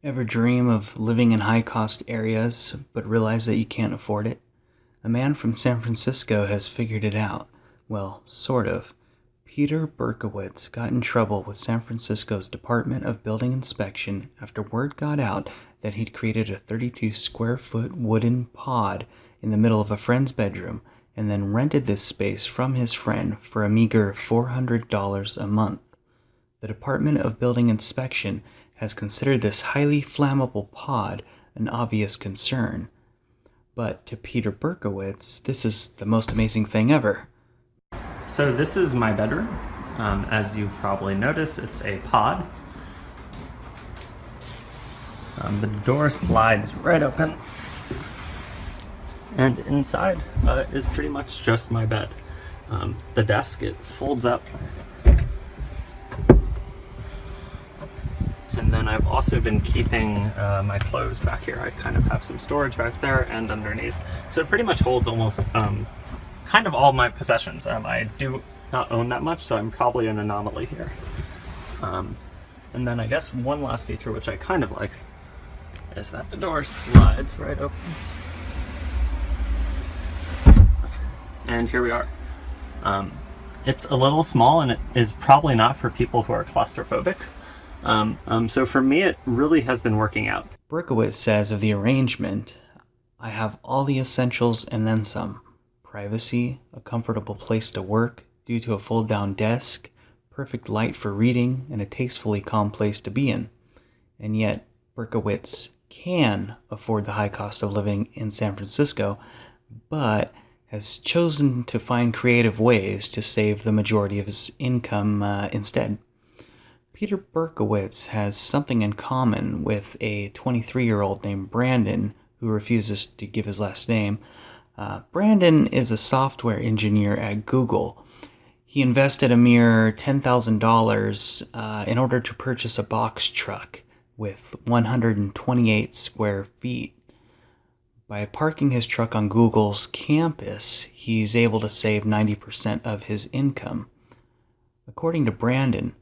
Ever dream of living in high-cost areas but realize that you can't afford it? A man from San Francisco has figured it out. Well, sort of. Peter Berkowitz got in trouble with San Francisco's Department of Building Inspection after word got out that he'd created a 32 square foot wooden pod in the middle of a friend's bedroom and then rented this space from his friend for a meager $400 a month. The Department of Building Inspection has considered this highly flammable pod an obvious concern. But to Peter Berkowitz, this is the most amazing thing ever. So this is my bedroom. As you probably noticed, it's a pod. The door slides right open. And inside is pretty much just my bed. The desk, it folds up. And then I've also been keeping my clothes back here. I kind of have some storage back there and underneath. So it pretty much holds almost kind of all my possessions. I do not own that much, so I'm probably an anomaly here. And then I guess one last feature, which I kind of like, is that the door slides right open. And here we are. It's a little small, and it is probably not for people who are claustrophobic. So for me, it really has been working out. Berkowitz says of the arrangement, "I have all the essentials and then some. Privacy, a comfortable place to work due to a fold-down desk, perfect light for reading, and a tastefully calm place to be in." And yet, Berkowitz can afford the high cost of living in San Francisco, but has chosen to find creative ways to save the majority of his income instead. Peter Berkowitz has something in common with a 23-year-old named Brandon, who refuses to give his last name. Brandon is a software engineer at Google. He invested a mere $10,000 in order to purchase a box truck with 128 square feet. By parking his truck on Google's campus, he's able to save 90% of his income. According to Brandon,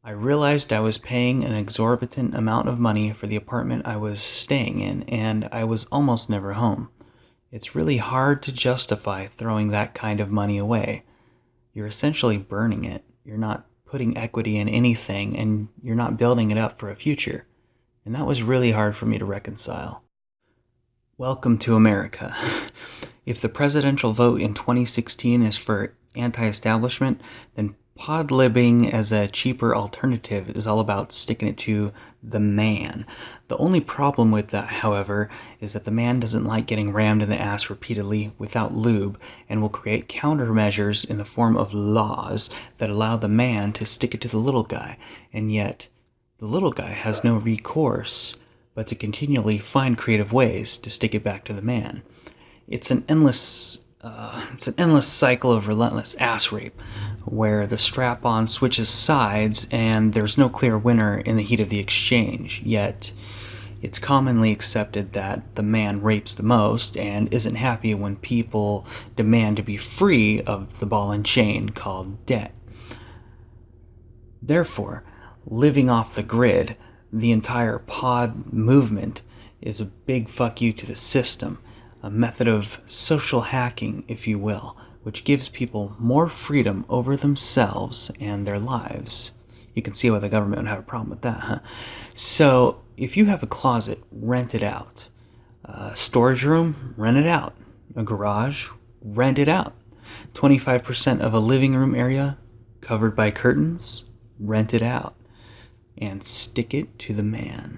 "I realized I was paying an exorbitant amount of money for the apartment I was staying in, and I was almost never home. It's really hard to justify throwing that kind of money away. You're essentially burning it. You're not putting equity in anything, and you're not building it up for a future. And that was really hard for me to reconcile." Welcome to America. If the presidential vote in 2016 is for anti-establishment, then pod living as a cheaper alternative is all about sticking it to the man. The only problem with that, however, is that the man doesn't like getting rammed in the ass repeatedly without lube, and will create countermeasures in the form of laws that allow the man to stick it to the little guy, and yet the little guy has no recourse but to continually find creative ways to stick it back to the man. It's an endless cycle of relentless ass rape, where the strap-on switches sides and there's no clear winner in the heat of the exchange. Yet, it's commonly accepted that the man rapes the most and isn't happy when people demand to be free of the ball and chain called debt. Therefore, living off the grid, the entire pod movement, is a big fuck you to the system, a method of social hacking, if you will, which gives people more freedom over themselves and their lives. You can see why the government would have a problem with that, huh? So, if you have a closet, rent it out. A storage room, rent it out. A garage, rent it out. 25% of a living room area covered by curtains, rent it out. And stick it to the man.